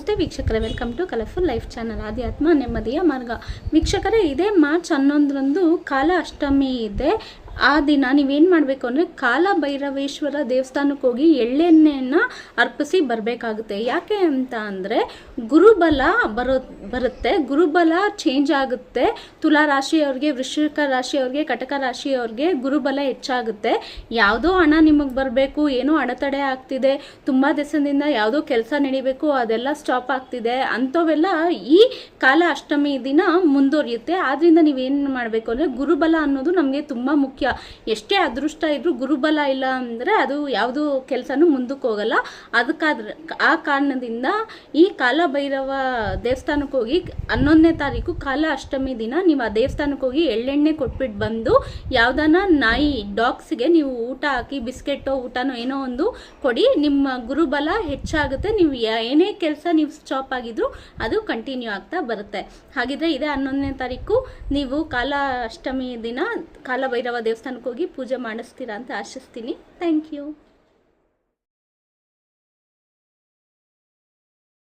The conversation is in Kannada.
ನಮಸ್ತೆ ವೀಕ್ಷಕರೇ, welcome to colourful life channel ಆಧ್ಯಾತ್ಮ ನೆಮ್ಮದಿಯ ಮಾರ್ಗ. ವೀಕ್ಷಕರೇ, ಇದೇ ಮಾರ್ಚ್ 11ರಂದು ಕಾಲ ಅಷ್ಟಮಿ ಇದೆ. ಆ ದಿನ ನೀವೇನು ಮಾಡಬೇಕು ಅಂದರೆ ಕಾಲ ಭೈರವೇಶ್ವರ ದೇವಸ್ಥಾನಕ್ಕೆ ಹೋಗಿ ಎಳ್ಳೆಣ್ಣೆಯನ್ನು ಅರ್ಪಿಸಿ ಬರಬೇಕಾಗುತ್ತೆ. ಯಾಕೆ ಅಂತ ಅಂದರೆ ಗುರುಬಲ ಬರುತ್ತೆ, ಗುರುಬಲ ಚೇಂಜ್ ಆಗುತ್ತೆ. ತುಲಾ ರಾಶಿಯವ್ರಿಗೆ, ವೃಶ್ಚಿಕ ರಾಶಿಯವ್ರಿಗೆ, ಕಟಕ ರಾಶಿಯವ್ರಿಗೆ ಗುರುಬಲ ಹೆಚ್ಚಾಗುತ್ತೆ. ಯಾವುದೋ ಹಣ ನಿಮಗೆ ಬರಬೇಕು, ಏನೋ ಅಡೆತಡೆ ಆಗ್ತಿದೆ, ತುಂಬ ದಿವಸದಿಂದ ಯಾವುದೋ ಕೆಲಸ ನಡಿಬೇಕು, ಅದೆಲ್ಲ ಸ್ಟಾಪ್ ಆಗ್ತಿದೆ, ಅಂಥವೆಲ್ಲ ಈ ಕಾಲ ಅಷ್ಟಮಿ ದಿನ ಮುಂದುವರಿಯುತ್ತೆ. ಆದ್ದರಿಂದ ನೀವೇನು ಮಾಡಬೇಕು ಅಂದರೆ ಗುರುಬಲ ಅನ್ನೋದು ನಮಗೆ ತುಂಬ ಮುಖ್ಯ. ಎಷ್ಟೇ ಅದೃಷ್ಟ ಇದ್ರೂ ಗುರುಬಲ ಇಲ್ಲ ಅಂದರೆ ಅದು ಯಾವುದು ಕೆಲಸನೂ ಮುಂದಕ್ಕೆ ಹೋಗಲ್ಲ. ಅದಕ್ಕಾದ್ರೆ ಆ ಕಾರಣದಿಂದ ಈ ಕಾಲ ಭೈರವ ದೇವಸ್ಥಾನಕ್ಕೆ ಹೋಗಿ 11ನೇ ತಾರೀಕು ಕಾಲ ಅಷ್ಟಮಿ ದಿನ ನೀವು ಆ ದೇವಸ್ಥಾನಕ್ಕೆ ಹೋಗಿ ಎಳ್ಳೆಣ್ಣೆ ಕೊಟ್ಬಿಟ್ಟು ಬಂದು ಯಾವುದನ್ನ ನಾಯಿ ಡಾಗ್ಸ್ಗೆ ನೀವು ಊಟ ಹಾಕಿ ಬಿಸ್ಕೆಟೋ ಊಟನೋ ಏನೋ ಒಂದು ಕೊಡಿ. ನಿಮ್ಮ ಗುರುಬಲ ಹೆಚ್ಚಾಗುತ್ತೆ. ನೀವು ಏನೇ ಕೆಲಸ ನೀವು ಸ್ಟಾಪ್ ಆಗಿದ್ರು ಅದು ಕಂಟಿನ್ಯೂ ಆಗ್ತಾ ಬರುತ್ತೆ. ಹಾಗಿದ್ರೆ ಇದೇ 11ನೇ ತಾರೀಕು ನೀವು ಕಾಲ ಅಷ್ಟಮಿ ದಿನ ಕಾಲ ಭೈರವ ದೇವಸ್ಥಾನಕ್ಕೆ ಹೋಗಿ ಪೂಜೆ ಮಾಡಿಸ್ತೀರಾ ಅಂತ ಆಶಿಸ್ತೀನಿ. Thank you.